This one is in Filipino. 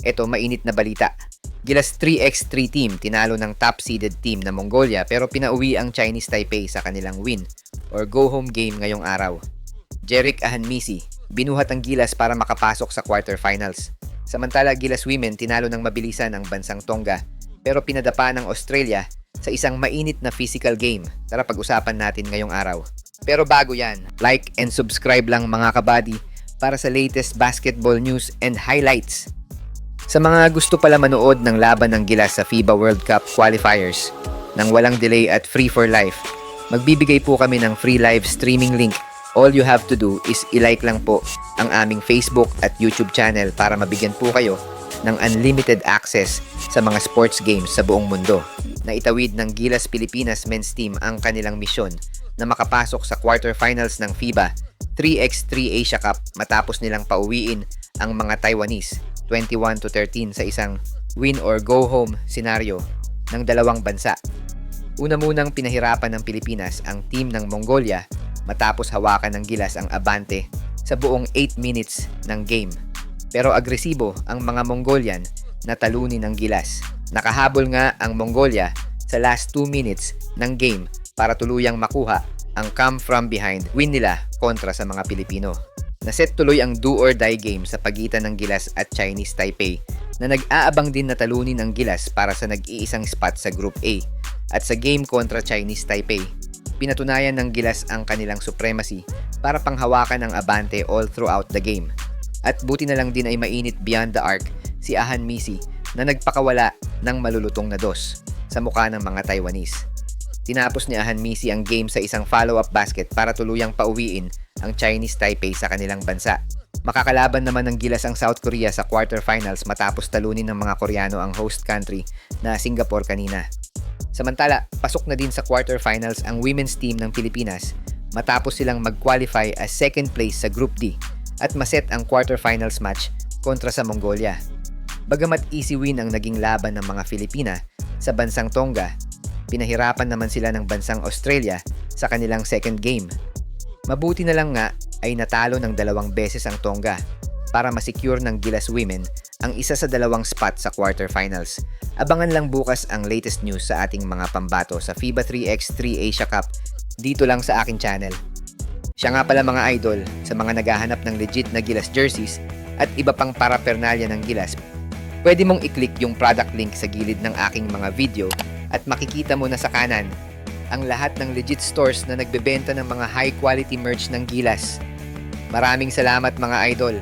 Eto, mainit na balita. Gilas 3x3 team tinalo ng top-seeded team na Mongolia pero pinauwi ang Chinese Taipei sa kanilang win or go-home game ngayong araw. Jeric Ahanmisi, binuhat ang Gilas para makapasok sa quarterfinals. Samantala, Gilas Women tinalo ng mabilisan ang bansang Tonga pero pinadapa ng Australia sa isang mainit na physical game. Tara pag-usapan natin ngayong araw. Pero bago yan, like and subscribe lang mga kabady para sa latest basketball news and highlights. Sa mga gusto pala manood ng laban ng Gilas sa FIBA World Cup qualifiers nang walang delay at free for life, magbibigay po kami ng free live streaming link. All you have to do is i-like lang po ang aming Facebook at YouTube channel para mabigyan po kayo ng unlimited access sa mga sports games sa buong mundo. Naitawid ng Gilas Pilipinas men's team ang kanilang misyon na makapasok sa quarterfinals ng FIBA 3x3 Asia Cup matapos nilang pauwiin ang mga Taiwanese 21-13 sa isang win or go home scenario ng dalawang bansa. Una munang pinahirapan ng Pilipinas ang team ng Mongolia matapos hawakan ng Gilas ang abante sa buong 8 minutes ng game. Pero agresibo ang mga Mongolian na talunin ng Gilas. Nakahabol nga ang Mongolia sa last 2 minutes ng game para tuluyang makuha ang come from behind win nila kontra sa mga Pilipino. Naset tuloy ang do or die game sa pagitan ng Gilas at Chinese Taipei na nag-aabang din na talunin ang Gilas para sa nag-iisang spot sa Group A. At sa game kontra Chinese Taipei, pinatunayan ng Gilas ang kanilang supremacy para panghawakan ang abante all throughout the game. At buti na lang din ay mainit beyond the arc si Ahanmisi na nagpakawala ng malulutong na dos sa mukha ng mga Taiwanese. Tinapos ni Ahanmisi ang game sa isang follow-up basket para tuluyang pauwiin ang Chinese Taipei sa kanilang bansa. Makakalaban naman ng Gilas ang South Korea sa quarterfinals matapos talunin ng mga Koreano ang host country na Singapore kanina. Samantala, pasok na din sa quarterfinals ang women's team ng Pilipinas matapos silang mag-qualify as second place sa Group D at maset ang quarterfinals match kontra sa Mongolia. Bagamat easy win ang naging laban ng mga Filipina sa bansang Tonga, pinahirapan naman sila ng bansang Australia sa kanilang second game. Mabuti na lang nga ay natalo ng 2 beses ang Tonga para masecure ng Gilas Women ang isa sa 2 spot sa quarterfinals. Abangan lang bukas ang latest news sa ating mga pambato sa FIBA 3x3 Asia Cup dito lang sa aking channel. Siya nga pala mga idol, sa mga naghahanap ng legit na Gilas jerseys at iba pang paraphernalia ng Gilas, pwede mong i-click yung product link sa gilid ng aking mga video at makikita mo na sa kanan ang lahat ng legit stores na nagbebenta ng mga high quality merch ng Gilas. Maraming salamat mga idol!